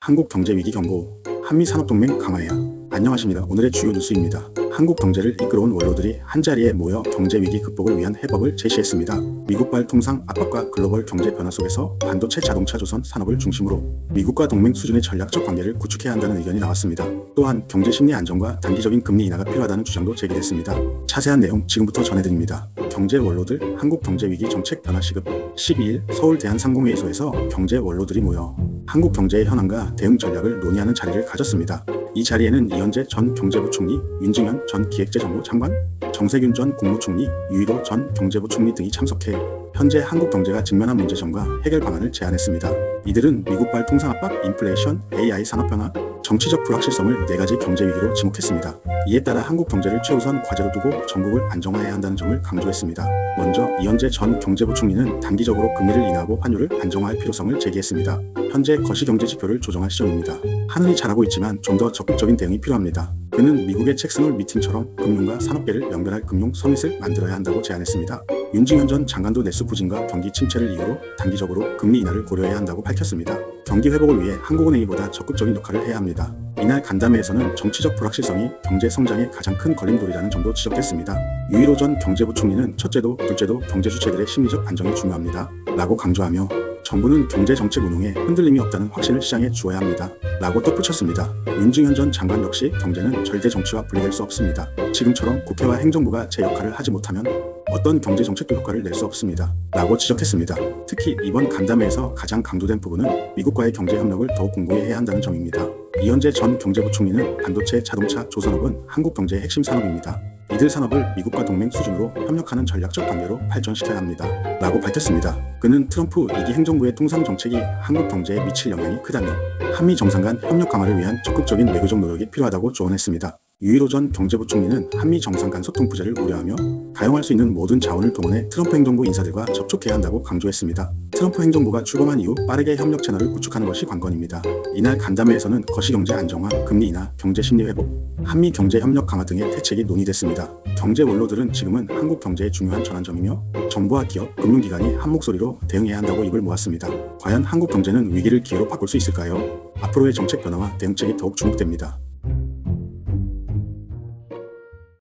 한국 경제 위기 경고, 한미 산업동맹 강화해야. 안녕하십니까. 오늘의 주요 뉴스입니다. 한국 경제를 이끌어온 원로들이 한자리에 모여 경제 위기 극복을 위한 해법을 제시했습니다. 미국발 통상 압박과 글로벌 경제 변화 속에서 반도체, 자동차, 조선 산업을 중심으로 미국과 동맹 수준의 전략적 관계를 구축해야 한다는 의견이 나왔습니다. 또한 경제 심리 안정과 단기적인 금리 인하가 필요하다는 주장도 제기됐습니다. 자세한 내용 지금부터 전해드립니다. 경제 원로들 한국 경제 위기 정책 변화 시급. 12일 서울 대한상공회의소에서 경제 원로들이 모여 한국 경제의 현황과 대응 전략을 논의하는 자리를 가졌습니다. 이 자리에는 이현재 전 경제부 총리, 윤증현 전 기획재정부 장관, 정세균 전 국무총리, 유일호 전 경제부 총리 등이 참석해 현재 한국 경제가 직면한 문제점과 해결 방안을 제안했습니다. 이들은 미국발 통상 압박, 인플레이션, AI 산업 변화, 정치적 불확실성을 4가지 경제 위기로 지목했습니다. 이에 따라 한국 경제를 최우선 과제로 두고 전국을 안정화해야 한다는 점을 강조했습니다. 먼저 이현재 전 경제부 총리는 단기적으로 금리를 인하하고 환율을 안정화할 필요성을 제기했습니다. 현재 거시경제 지표를 조정할 시점입니다. 하늘이 잘하고 있지만 좀 더 적극적인 대응이 필요합니다. 그는 미국의 잭슨홀 미팅처럼 금융과 산업계를 연결할 금융 서밋을 만들어야 한다고 제안했습니다. 윤증현 전 장관도 내수 부진과 경기 침체를 이유로 단기적으로 금리 인하를 고려해야 한다고 밝혔습니다. 경기 회복을 위해 한국은행이보다 적극적인 역할을 해야 합니다. 이날 간담회에서는 정치적 불확실성이 경제 성장의 가장 큰 걸림돌이라는 점도 지적됐습니다. 유일호 전 경제부 총리는 첫째도 둘째도 경제 주체들의 심리적 안정이 중요합니다. 라고 강조하며 정부는 경제 정책 운용에 흔들림이 없다는 확신을 시장에 주어야 합니다. 라고 덧붙였습니다. 윤증현 전 장관 역시 경제는 절대 정치와 분리될 수 없습니다. 지금처럼 국회와 행정부가 제 역할을 하지 못하면 어떤 경제 정책도 효과를 낼 수 없습니다. 라고 지적했습니다. 특히 이번 간담회에서 가장 강조된 부분은 미국과의 경제 협력을 더욱 공고히 해야 한다는 점입니다. 이현재 전 경제부 총리는 반도체, 자동차, 조선업은 한국 경제의 핵심 산업입니다. 이들 산업을 미국과 동맹 수준으로 협력하는 전략적 관계로 발전시켜야 합니다. 라고 밝혔습니다. 그는 트럼프 2기 행정부의 통상 정책이 한국 경제에 미칠 영향이 크다며 한미 정상 간 협력 강화를 위한 적극적인 외교적 노력이 필요하다고 조언했습니다. 유일호 전 경제부 총리는 한미 정상 간 소통 부재를 우려하며 가용할 수 있는 모든 자원을 동원해 트럼프 행정부 인사들과 접촉해야 한다고 강조했습니다. 트럼프 행정부가 출범한 이후 빠르게 협력 채널을 구축하는 것이 관건입니다. 이날 간담회에서는 거시경제 안정화, 금리 인하, 경제 심리 회복, 한미 경제 협력 강화 등의 대책이 논의됐습니다. 경제 원로들은 지금은 한국 경제의 중요한 전환점이며 정부와 기업, 금융기관이 한 목소리로 대응해야 한다고 입을 모았습니다. 과연 한국 경제는 위기를 기회로 바꿀 수 있을까요? 앞으로의 정책 변화와 대응책이 더욱 주목됩니다.